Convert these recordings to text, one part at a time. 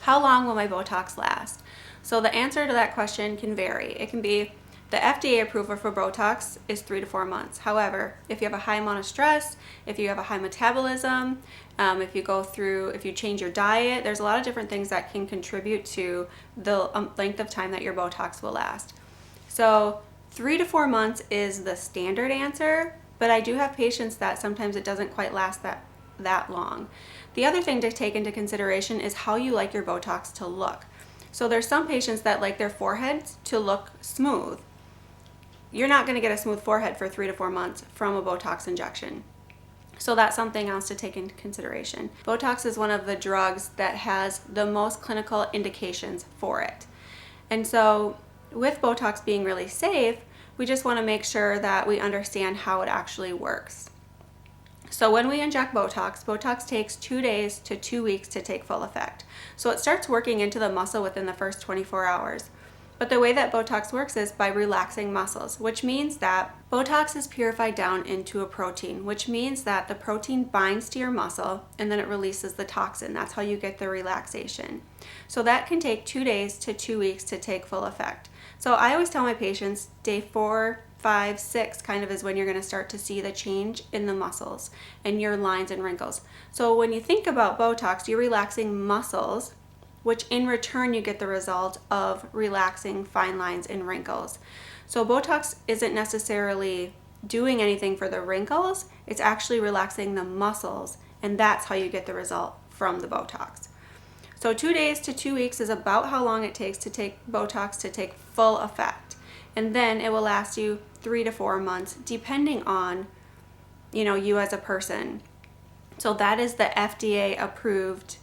How long will my Botox last? So the answer to that question can vary. It can be the FDA approval for Botox is 3 to 4 months. However, if you have a high amount of stress, if you have a high metabolism, if you change your diet, there's a lot of different things that can contribute to the length of time that your Botox will last. So 3 to 4 months is the standard answer, but I do have patients that sometimes it doesn't quite last that long. The other thing to take into consideration is how you like your Botox to look. So there's some patients that like their foreheads to look smooth. You're not going to get a smooth forehead for 3 to 4 months from a Botox injection. So that's something else to take into consideration. Botox is one of the drugs that has the most clinical indications for it. And so with Botox being really safe, we just want to make sure that we understand how it actually works. So when we inject Botox, Botox takes 2 days to 2 weeks to take full effect. So it starts working into the muscle within the first 24 hours. But the way that Botox works is by relaxing muscles, which means that Botox is purified down into a protein, which means that the protein binds to your muscle and then it releases the toxin. That's how you get the relaxation. So that can take 2 days to 2 weeks to take full effect. So I always tell my patients day 4, 5, 6 kind of is when you're going to start to see the change in the muscles and your lines and wrinkles. So when you think about Botox, you're relaxing muscles, which in return you get the result of relaxing fine lines and wrinkles. So Botox isn't necessarily doing anything for the wrinkles, it's actually relaxing the muscles, and that's how you get the result from the Botox. So 2 days to 2 weeks is about how long it takes to take Botox to take full effect. And then it will last you 3 to 4 months depending on, you as a person. So that is the FDA approved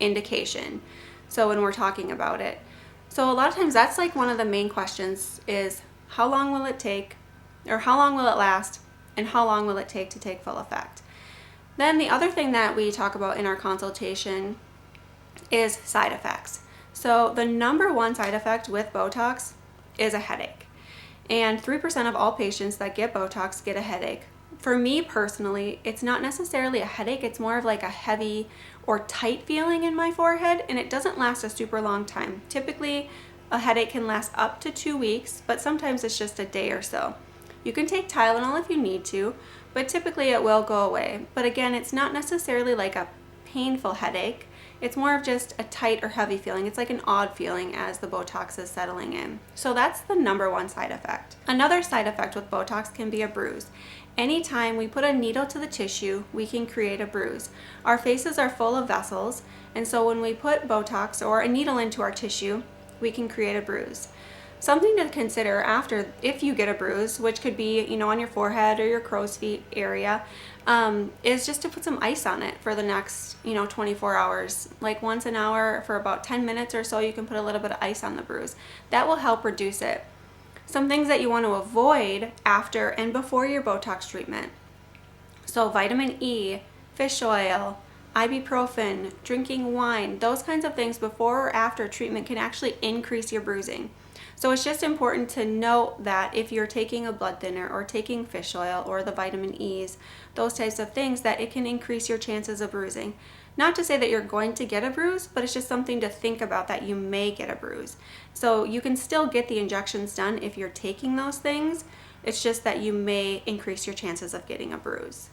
indication. So when we're talking about it. So a lot of times that's like one of the main questions is how long will it take, or how long will it last, and how long will it take to take full effect? Then the other thing that we talk about in our consultation is side effects. So the number one side effect with Botox is a headache. And 3% of all patients that get Botox get a headache. For me personally, it's not necessarily a headache, it's more of like a heavy or tight feeling in my forehead, and it doesn't last a super long time. Typically, a headache can last up to 2 weeks, but sometimes it's just a day or so. You can take Tylenol if you need to, but typically it will go away. But again, it's not necessarily like a painful headache. It's more of just a tight or heavy feeling. It's like an odd feeling as the Botox is settling in. So that's the number one side effect. Another side effect with Botox can be a bruise. Anytime we put a needle to the tissue, we can create a bruise. Our faces are full of vessels, and so when we put Botox or a needle into our tissue, we can create a bruise. Something to consider after, if you get a bruise, which could be, on your forehead or your crow's feet area, is just to put some ice on it for the next, 24 hours. Like once an hour for about 10 minutes or so, you can put a little bit of ice on the bruise. That will help reduce it. Some things that you want to avoid after and before your Botox treatment. So vitamin E, fish oil, ibuprofen, drinking wine, those kinds of things before or after treatment can actually increase your bruising. So it's just important to note that if you're taking a blood thinner or taking fish oil or the vitamin E's, those types of things, that it can increase your chances of bruising. Not to say that you're going to get a bruise, but it's just something to think about that you may get a bruise. So you can still get the injections done if you're taking those things. It's just that you may increase your chances of getting a bruise.